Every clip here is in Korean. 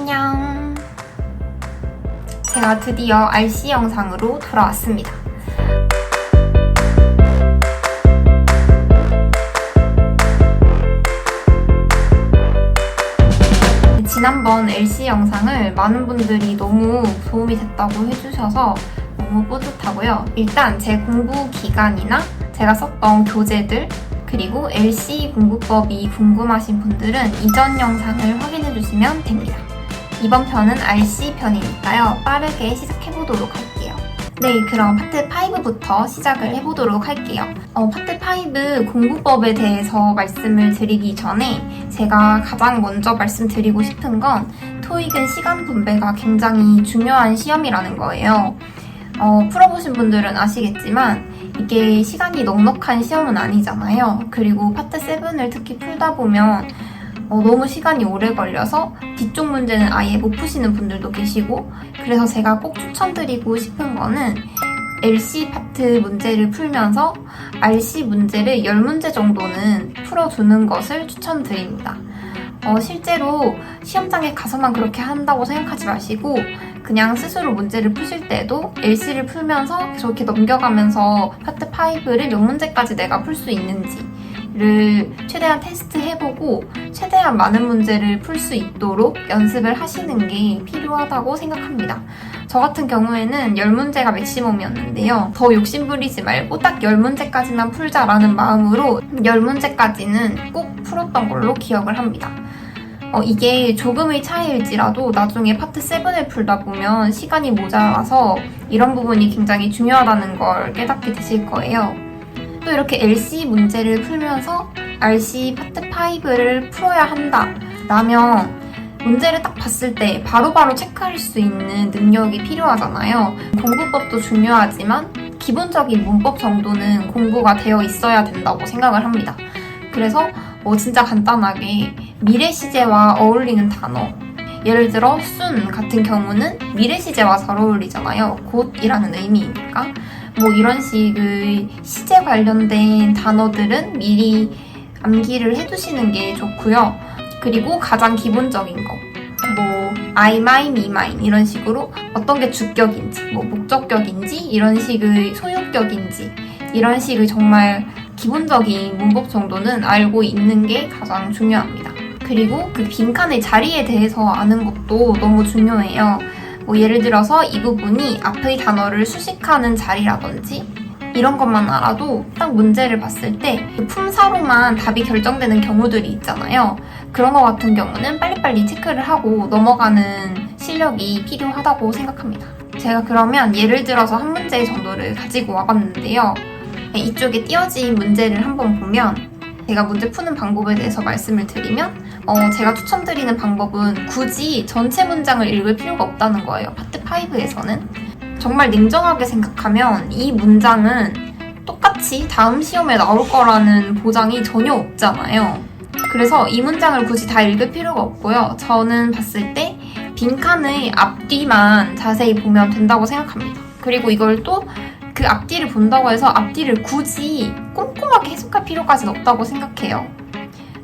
안녕. 제가 드디어 RC 영상으로 돌아왔습니다. 지난번 LC 영상을 많은 분들이 너무 도움이 됐다고 해주셔서 너무 뿌듯하고요. 일단 제 공부 기간이나 제가 썼던 교재들 그리고 LC 공부법이 궁금하신 분들은 이전 영상을 확인해주시면 됩니다. 이번 편은 RC 편이니까요. 빠르게 시작해보도록 할게요. 네, 그럼 파트 5부터 시작을 해보도록 할게요. 파트 5 공부법에 대해서 말씀을 드리기 전에 제가 가장 먼저 말씀드리고 싶은 건 토익은 시간 분배가 굉장히 중요한 시험이라는 거예요. 풀어보신 분들은 아시겠지만 이게 시간이 넉넉한 시험은 아니잖아요. 그리고 파트 7을 특히 풀다 보면 너무 시간이 오래 걸려서 뒤쪽 문제는 아예 못 푸시는 분들도 계시고, 그래서 제가 꼭 추천드리고 싶은 거는 LC 파트 문제를 풀면서 RC 문제를 10문제 정도는 풀어두는 것을 추천드립니다. 실제로 시험장에 가서만 그렇게 한다고 생각하지 마시고 그냥 스스로 문제를 푸실 때도 LC를 풀면서 저렇게 넘겨가면서 파트 5를 몇 문제까지 내가 풀 수 있는지를 최대한 테스트해보고 최대한 많은 문제를 풀 수 있도록 연습을 하시는 게 필요하다고 생각합니다. 저 같은 경우에는 10문제가 맥시멈이었는데요. 더 욕심부리지 말고 딱 10문제까지만 풀자라는 마음으로 10문제까지는 꼭 풀었던 걸로 기억을 합니다. 이게 조금의 차이일지라도 나중에 파트 7을 풀다 보면 시간이 모자라서 이런 부분이 굉장히 중요하다는 걸 깨닫게 되실 거예요. 또 이렇게 LC 문제를 풀면서 RC 파트 5를 풀어야 한다라면 문제를 딱 봤을 때 바로바로 체크할 수 있는 능력이 필요하잖아요. 공부법도 중요하지만 기본적인 문법 정도는 공부가 되어 있어야 된다고 생각을 합니다. 그래서 진짜 간단하게 미래 시제와 어울리는 단어, 예를 들어 순 같은 경우는 미래 시제와 잘 어울리잖아요. 곧이라는 의미니까. 이런 식의 시제 관련된 단어들은 미리 암기를 해두시는 게 좋고요. 그리고 가장 기본적인 거, I, mine, me, mine 이런 식으로 어떤 게 주격인지, 목적격인지, 이런 식의 소유격인지, 이런 식의 정말 기본적인 문법 정도는 알고 있는 게 가장 중요합니다. 그리고 그 빈칸의 자리에 대해서 아는 것도 너무 중요해요. 예를 들어서 이 부분이 앞의 단어를 수식하는 자리라든지 이런 것만 알아도 딱 문제를 봤을 때 품사로만 답이 결정되는 경우들이 있잖아요. 그런 것 같은 경우는 빨리빨리 체크를 하고 넘어가는 실력이 필요하다고 생각합니다. 제가 그러면 예를 들어서 한 문제 정도를 가지고 와봤는데요. 이쪽에 띄어진 문제를 한번 보면 제가 문제 푸는 방법에 대해서 말씀을 드리면 제가 추천드리는 방법은 굳이 전체 문장을 읽을 필요가 없다는 거예요. 파트 5에서는. 정말 냉정하게 생각하면 이 문장은 똑같이 다음 시험에 나올 거라는 보장이 전혀 없잖아요. 그래서 이 문장을 굳이 다 읽을 필요가 없고요. 저는 봤을 때 빈칸의 앞뒤만 자세히 보면 된다고 생각합니다. 그리고 이걸 또 그 앞뒤를 본다고 해서 앞뒤를 굳이 꼼꼼하게 해석할 필요까지는 없다고 생각해요.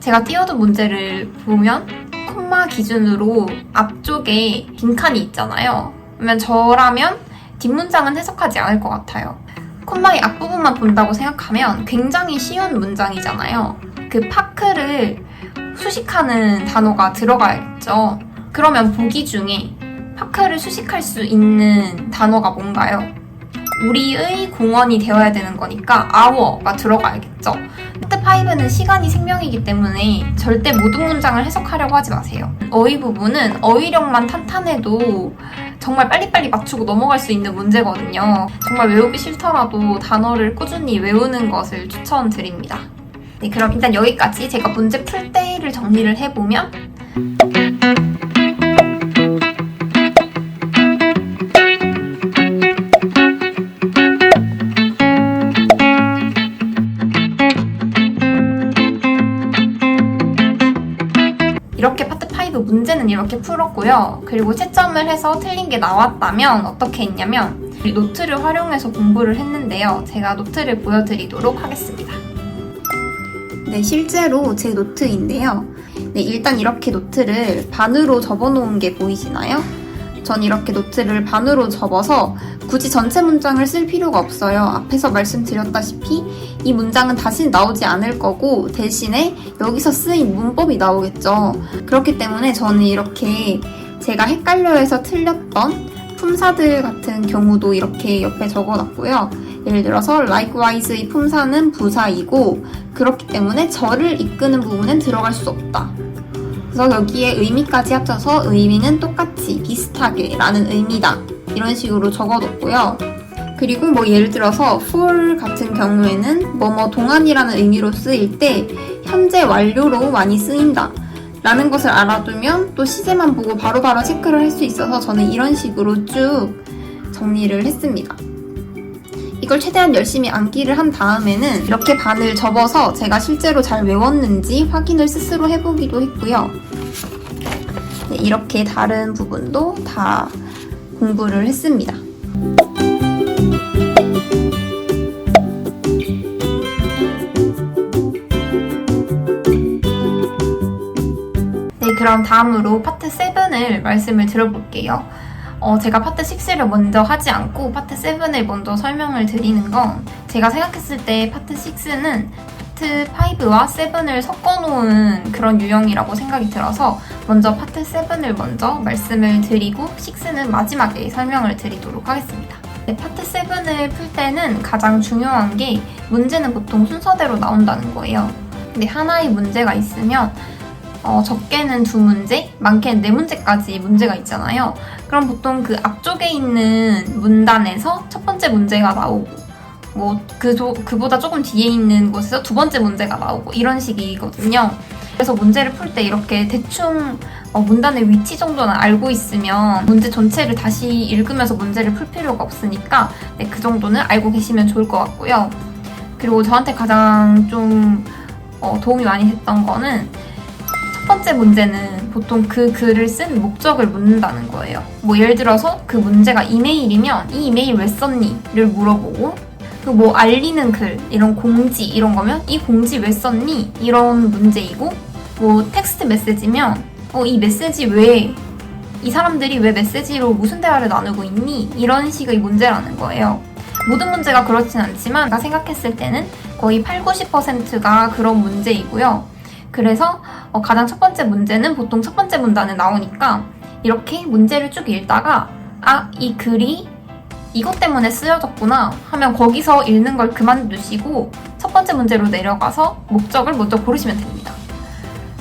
제가 띄워둔 문제를 보면 콤마 기준으로 앞쪽에 빈칸이 있잖아요. 그러면 저라면 뒷문장은 해석하지 않을 것 같아요. 콤마의 앞부분만 본다고 생각하면 굉장히 쉬운 문장이잖아요. 그 파크를 수식하는 단어가 들어가야겠죠. 그러면 보기 중에 파크를 수식할 수 있는 단어가 뭔가요? 우리의 공원이 되어야 되는 거니까 our가 들어가야겠죠. 파트 5는 시간이 생명이기 때문에 절대 모든 문장을 해석하려고 하지 마세요. 어휘 부분은 어휘력만 탄탄해도 정말 빨리빨리 맞추고 넘어갈 수 있는 문제거든요. 정말 외우기 싫더라도 단어를 꾸준히 외우는 것을 추천드립니다. 네, 그럼 일단 여기까지 제가 문제 풀 때를 정리를 해보면 이렇게 파트 5 문제는 이렇게 풀었고요. 그리고 채점을 해서 틀린 게 나왔다면 어떻게 했냐면 노트를 활용해서 공부를 했는데요. 제가 노트를 보여드리도록 하겠습니다. 네, 실제로 제 노트인데요. 네, 일단 이렇게 노트를 반으로 접어놓은 게 보이시나요? 전 이렇게 노트를 반으로 접어서 굳이 전체 문장을 쓸 필요가 없어요. 앞에서 말씀드렸다시피 이 문장은 다시 나오지 않을 거고 대신에 여기서 쓰인 문법이 나오겠죠. 그렇기 때문에 저는 이렇게 제가 헷갈려해서 틀렸던 품사들 같은 경우도 이렇게 옆에 적어놨고요. 예를 들어서 likewise의 품사는 부사이고 그렇기 때문에 저를 이끄는 부분은 들어갈 수 없다. 그래서 여기에 의미까지 합쳐서 의미는 똑같이 비슷하게 라는 의미다. 이런 식으로 적어뒀고요. 그리고 뭐 예를 들어서 for 같은 경우에는 뭐뭐 동안이라는 의미로 쓰일 때 현재 완료로 많이 쓰인다. 라는 것을 알아두면 또 시제만 보고 바로바로 체크를 할 수 있어서 저는 이런 식으로 쭉 정리를 했습니다. 이걸 최대한 열심히 암기를 한 다음에는 이렇게 반을 접어서 제가 실제로 잘 외웠는지 확인을 스스로 해보기도 했고요. 네, 이렇게 다른 부분도 다 공부를 했습니다. 네, 그럼 다음으로 파트 7을 말씀을 드려볼게요. 제가 파트 6를 먼저 하지 않고 파트 7을 먼저 설명을 드리는 건 제가 생각했을 때 파트 6는 파트 5와 7을 섞어놓은 그런 유형이라고 생각이 들어서 먼저 파트 7을 먼저 말씀을 드리고 6는 마지막에 설명을 드리도록 하겠습니다. 네, 파트 7을 풀 때는 가장 중요한 게 문제는 보통 순서대로 나온다는 거예요. 근데 하나의 문제가 있으면 적게는 2문제, 많게는 4문제까지 문제가 있잖아요. 그럼 보통 그 앞쪽에 있는 문단에서 첫 번째 문제가 나오고 뭐 그보다 조금 뒤에 있는 곳에서 두 번째 문제가 나오고 이런 식이거든요. 그래서 문제를 풀 때 이렇게 대충 문단의 위치 정도는 알고 있으면 문제 전체를 다시 읽으면서 문제를 풀 필요가 없으니까 네, 그 정도는 알고 계시면 좋을 것 같고요. 그리고 저한테 가장 좀 도움이 많이 됐던 거는 첫 번째 문제는 보통 그 글을 쓴 목적을 묻는다는 거예요. 뭐 예를 들어서 그 문제가 이메일이면 이 이메일 왜 썼니?를 물어보고 그 뭐 알리는 글, 이런 공지 이런 거면 이 공지 왜 썼니? 이런 문제이고 뭐 텍스트 메시지면 이 메시지 왜 이 사람들이 왜 메시지로 무슨 대화를 나누고 있니? 이런 식의 문제라는 거예요. 모든 문제가 그렇진 않지만 제가 생각했을 때는 거의 80~90%가 그런 문제이고요. 그래서 가장 첫 번째 문제는 보통 첫 번째 문단에 나오니까 이렇게 문제를 쭉 읽다가 이 글이 이것 때문에 쓰여졌구나 하면 거기서 읽는 걸 그만두시고 첫 번째 문제로 내려가서 목적을 먼저 고르시면 됩니다.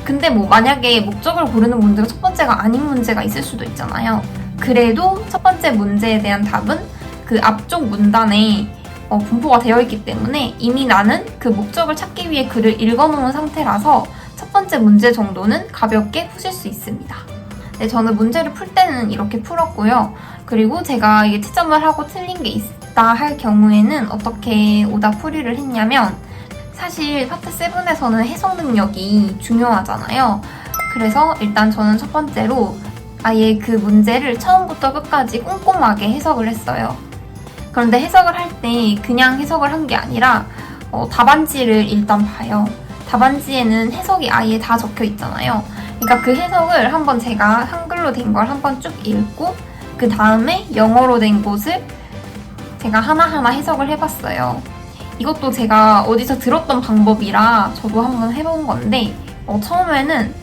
근데 뭐 만약에 목적을 고르는 문제가 첫 번째가 아닌 문제가 있을 수도 있잖아요. 그래도 첫 번째 문제에 대한 답은 그 앞쪽 문단에 분포가 되어 있기 때문에 이미 나는 그 목적을 찾기 위해 글을 읽어놓은 상태라서 첫 번째 문제 정도는 가볍게 푸실 수 있습니다. 네, 저는 문제를 풀 때는 이렇게 풀었고요. 그리고 제가 이게 채점을 하고 틀린 게 있다 할 경우에는 어떻게 오답풀이를 했냐면 사실 파트 7에서는 해석 능력이 중요하잖아요. 그래서 일단 저는 첫 번째로 아예 그 문제를 처음부터 끝까지 꼼꼼하게 해석을 했어요. 그런데 해석을 할 때 그냥 해석을 한 게 아니라 답안지를 일단 봐요. 답안지에는 해석이 아예 다 적혀 있잖아요. 그러니까 그 해석을 한번 제가 한글로 된 걸 한번 쭉 읽고 그 다음에 영어로 된 곳을 제가 하나하나 해석을 해봤어요. 이것도 제가 어디서 들었던 방법이라 저도 한번 해본 건데 처음에는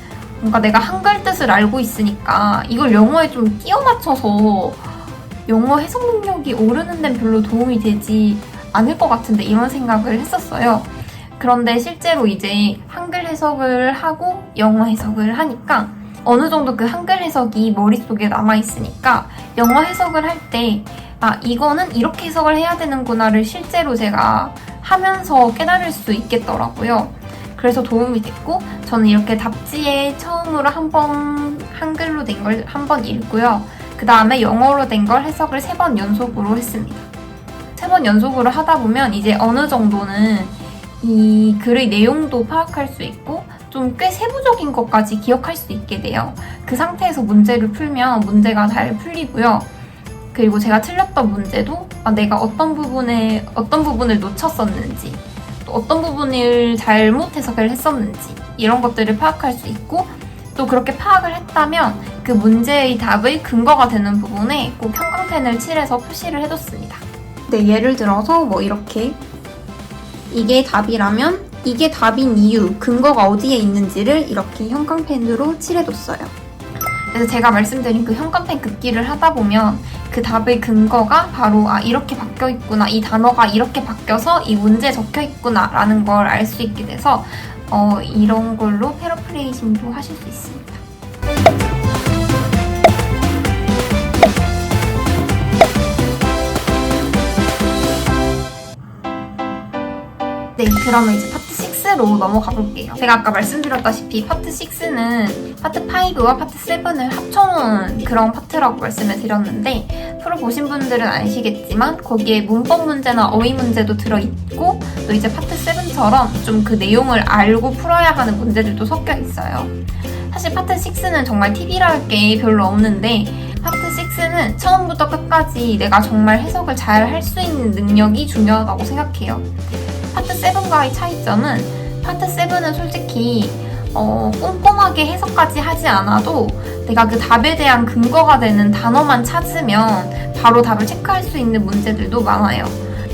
뭔가 내가 한글 뜻을 알고 있으니까 이걸 영어에 좀 끼워 맞춰서 영어 해석 능력이 오르는 데는 별로 도움이 되지 않을 것 같은데 이런 생각을 했었어요. 그런데 실제로 이제 한글 해석을 하고 영어 해석을 하니까 어느 정도 그 한글 해석이 머릿속에 남아있으니까 영어 해석을 할 때 이거는 이렇게 해석을 해야 되는구나를 실제로 제가 하면서 깨달을 수 있겠더라고요. 그래서 도움이 됐고 저는 이렇게 답지에 처음으로 한번 한글로 된 걸 한번 읽고요. 그 다음에 영어로 된 걸 해석을 3번 연속으로 했습니다. 3번 연속으로 하다 보면 이제 어느 정도는 이 글의 내용도 파악할 수 있고 좀 꽤 세부적인 것까지 기억할 수 있게 돼요. 그 상태에서 문제를 풀면 문제가 잘 풀리고요. 그리고 제가 틀렸던 문제도 내가 어떤 부분을 놓쳤었는지 또 어떤 부분을 잘못 해석을 했었는지 이런 것들을 파악할 수 있고, 또 그렇게 파악을 했다면 그 문제의 답의 근거가 되는 부분에 꼭 형광펜을 칠해서 표시를 해뒀습니다. 네, 예를 들어서 뭐 이렇게 이게 답이라면 이게 답인 이유, 근거가 어디에 있는지를 이렇게 형광펜으로 칠해뒀어요. 그래서 제가 말씀드린 그 형광펜 긋기를 하다 보면 그 답의 근거가 바로 이렇게 바뀌어 있구나, 이 단어가 이렇게 바뀌어서 이 문제에 적혀 있구나 라는 걸 알 수 있게 돼서 이런 걸로 패러프레이징도 하실 수 있습니다. 네, 그러면 이제 파트 6로 넘어가 볼게요. 제가 아까 말씀드렸다시피 파트 6는 파트 5와 파트 7을 합쳐놓은 그런 파트라고 말씀을 드렸는데, 프로 보신 분들은 아시겠지만 거기에 문법 문제나 어휘 문제도 들어있고, 또 이제 파트 7처럼 좀 그 내용을 알고 풀어야 하는 문제들도 섞여 있어요. 사실 파트 6는 정말 팁이라 할 게 별로 없는데, 파트 6는 처음부터 끝까지 내가 정말 해석을 잘 할 수 있는 능력이 중요하다고 생각해요. 파트 7과의 차이점은, 파트 7은 솔직히 꼼꼼하게 해석까지 하지 않아도 내가 그 답에 대한 근거가 되는 단어만 찾으면 바로 답을 체크할 수 있는 문제들도 많아요.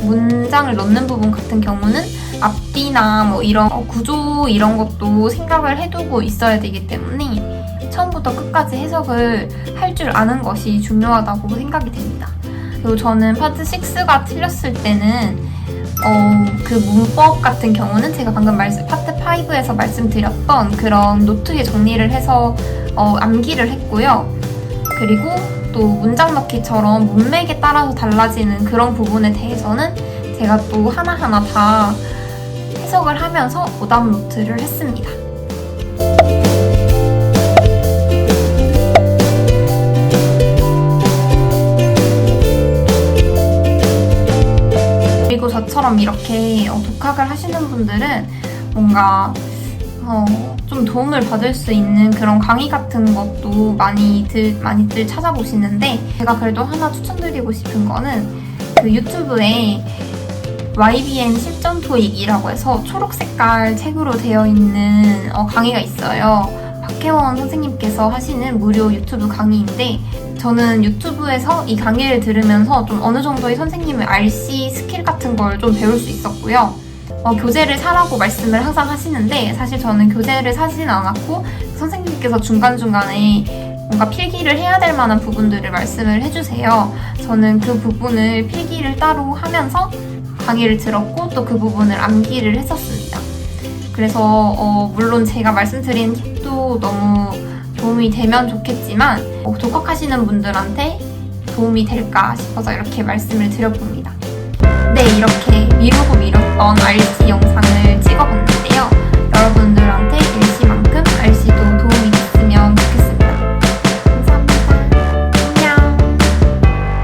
문장을 넣는 부분 같은 경우는 앞뒤나 뭐 이런 구조 이런 것도 생각을 해두고 있어야 되기 때문에 처음부터 끝까지 해석을 할 줄 아는 것이 중요하다고 생각이 됩니다. 그리고 저는 파트 6가 틀렸을 때는 그 문법 같은 경우는 제가 방금 파트 5에서 말씀드렸던 그런 노트에 정리를 해서 암기를 했고요. 그리고 또 문장 넣기처럼 문맥에 따라서 달라지는 그런 부분에 대해서는 제가 또 하나하나 다 해석을 하면서 오답 노트를 했습니다. 그리고 저처럼 이렇게 독학을 하시는 분들은 뭔가 좀 도움을 받을 수 있는 그런 강의 같은 것도 많이들 찾아보시는데, 제가 그래도 하나 추천드리고 싶은 거는 그 유튜브에 YBN 실전 토익이라고 해서 초록 색깔 책으로 되어 있는 강의가 있어요. 박혜원 선생님께서 하시는 무료 유튜브 강의인데, 저는 유튜브에서 이 강의를 들으면서 좀 어느 정도의 선생님의 RC 스킬 같은 걸 좀 배울 수 있었고요. 교재를 사라고 말씀을 항상 하시는데, 사실 저는 교재를 사진 않았고 선생님께서 중간중간에 뭔가 필기를 해야 될 만한 부분들을 말씀을 해주세요. 저는 그 부분을 필기를 따로 하면서 강의를 들었고 또 그 부분을 암기를 했었습니다. 그래서 물론 제가 말씀드린 팁도 너무 도움이 되면 좋겠지만 독학하시는 분들한테 도움이 될까 싶어서 이렇게 말씀을 드려봅니다. 네, 이렇게 미루고 미뤘던 RC 영상을